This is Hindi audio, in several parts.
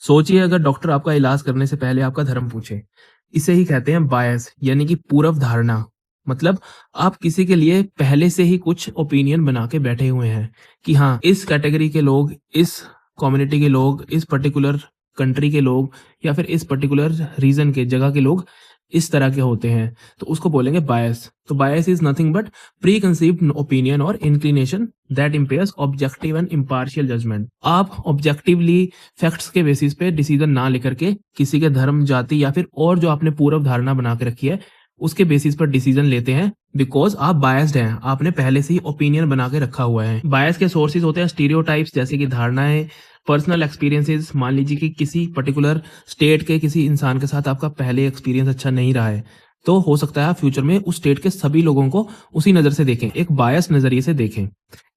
सोचिए अगर डॉक्टर आपका इलाज करने से पहले आपका धर्म पूछे। इसे ही कहते हैं बायस यानी कि पूर्व धारणा। मतलब आप किसी के लिए पहले से ही कुछ ओपिनियन बना के बैठे हुए हैं कि हाँ, इस कैटेगरी के लोग, इस कम्युनिटी के लोग, इस पर्टिकुलर कंट्री के लोग या फिर इस पर्टिकुलर रीजन के जगह के लोग इस तरह के होते हैं, तो उसको बोलेंगे बायस। तो bias is nothing but preconceived opinion और inclination that impairs objective and impartial judgement. आप ऑब्जेक्टिवली फैक्ट्स के बेसिस पे डिसीजन ना लेकर के किसी के धर्म, जाति या फिर और जो आपने पूर्व धारणा बना के रखी है उसके बेसिस पर डिसीजन लेते हैं, बिकॉज आप बायस्ड हैं, आपने पहले से ही ओपिनियन बना के रखा हुआ है। बायस के सोर्सेज होते हैं स्टीरियोटाइप्स, जैसे कि धारणाएं, पर्सनल एक्सपीरियंसेस। मान लीजिए कि किसी पर्टिकुलर स्टेट के किसी इंसान के साथ आपका पहले एक्सपीरियंस अच्छा नहीं रहा है, तो हो सकता है आप फ्यूचर में उस स्टेट के सभी लोगों को उसी नज़र से देखें, एक बायस नज़रिए से देखें।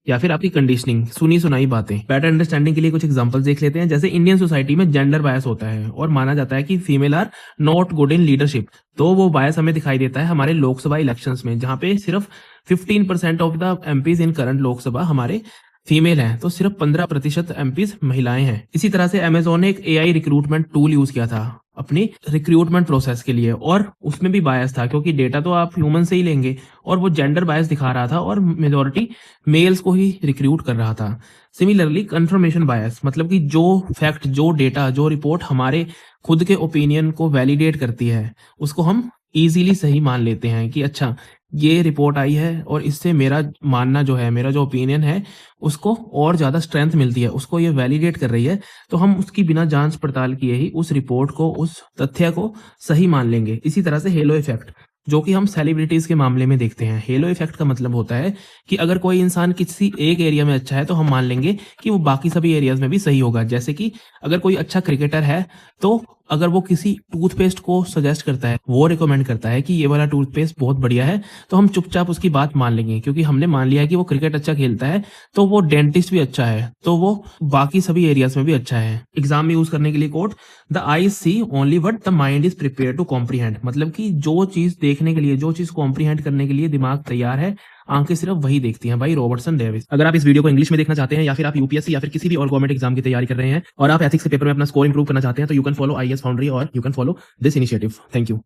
या फिर आपकी कंडीशनिंग, सुनी सुनाई बातें। बेटर अंडरस्टैंडिंग के लिए कुछ एग्जांपल्स देख लेते हैं। जैसे इंडियन सोसाइटी में जेंडर बायस होता है और माना जाता है कि female are not good in leadership. तो वो बायस हमें दिखाई देता है हमारे लोकसभा इलेक्शंस में, जहाँ पे सिर्फ 15% of the MPs in current Lok Sabha हमारे फीमेल हैं, तो सिर्फ 15% एमपीज महिलाएं हैं। इसी तरह से अमेजोन ने एक एआई रिक्रूटमेंट टूल यूज किया था अपनी रिक्रूटमेंट प्रोसेस के लिए, और उसमें भी बायस था क्योंकि डेटा तो आप ह्यूमन से ही लेंगे, और वो जेंडर बायस दिखा रहा था और मेजोरिटी मेल्स को ही रिक्रूट कर रहा था। सिमिलरली कंफर्मेशन बायस, मतलब कि जो फैक्ट, जो डेटा, जो रिपोर्ट हमारे खुद के ओपिनियन को वैलिडेट करती है, उसको हम इजीली सही मान लेते हैं कि अच्छा ये रिपोर्ट आई है और इससे मेरा मानना जो है, मेरा जो ओपिनियन है उसको और ज़्यादा स्ट्रेंथ मिलती है, उसको ये वैलिडेट कर रही है, तो हम उसकी बिना जांच पड़ताल किए ही उस रिपोर्ट को, उस तथ्य को सही मान लेंगे। इसी तरह से हेलो इफेक्ट, जो कि हम सेलिब्रिटीज के मामले में देखते हैं। हेलो इफेक्ट का मतलब होता है कि अगर कोई इंसान किसी एक एरिया में अच्छा है तो हम मान लेंगे कि वो बाकी सभी एरियाज में भी सही होगा। जैसे कि अगर कोई अच्छा क्रिकेटर है तो अगर वो किसी टूथपेस्ट को सजेस्ट करता है, वो रिकमेंड करता है कि ये वाला टूथपेस्ट बहुत बढ़िया है, तो हम चुपचाप उसकी बात मान लेंगे क्योंकि हमने मान लिया है कि वो क्रिकेट अच्छा खेलता है, तो वो डेंटिस्ट भी अच्छा है, तो वो बाकी सभी एरियाज में भी अच्छा है। एग्जाम में यूज करने के लिए quote, the eyes see only what the mind is prepare to comprehend. मतलब कि जो चीज देखने के लिए, जो चीज कॉम्प्रीहेंड करने के लिए दिमाग तैयार है, आंखें सिर्फ वही देखती हैं। भाई रॉबर्टसन डेविस। अगर आप इस वीडियो को इंग्लिश में देखना चाहते हैं या फिर आप यूपीएससी या फिर किसी भी और गवर्नमेंट एग्जाम की तैयारी कर रहे हैं और आप एथिक्स के पेपर में अपना स्कोर इंप्रूव करना चाहते हैं, तो you can follow IAS foundry और you can follow this initiative. Thank you.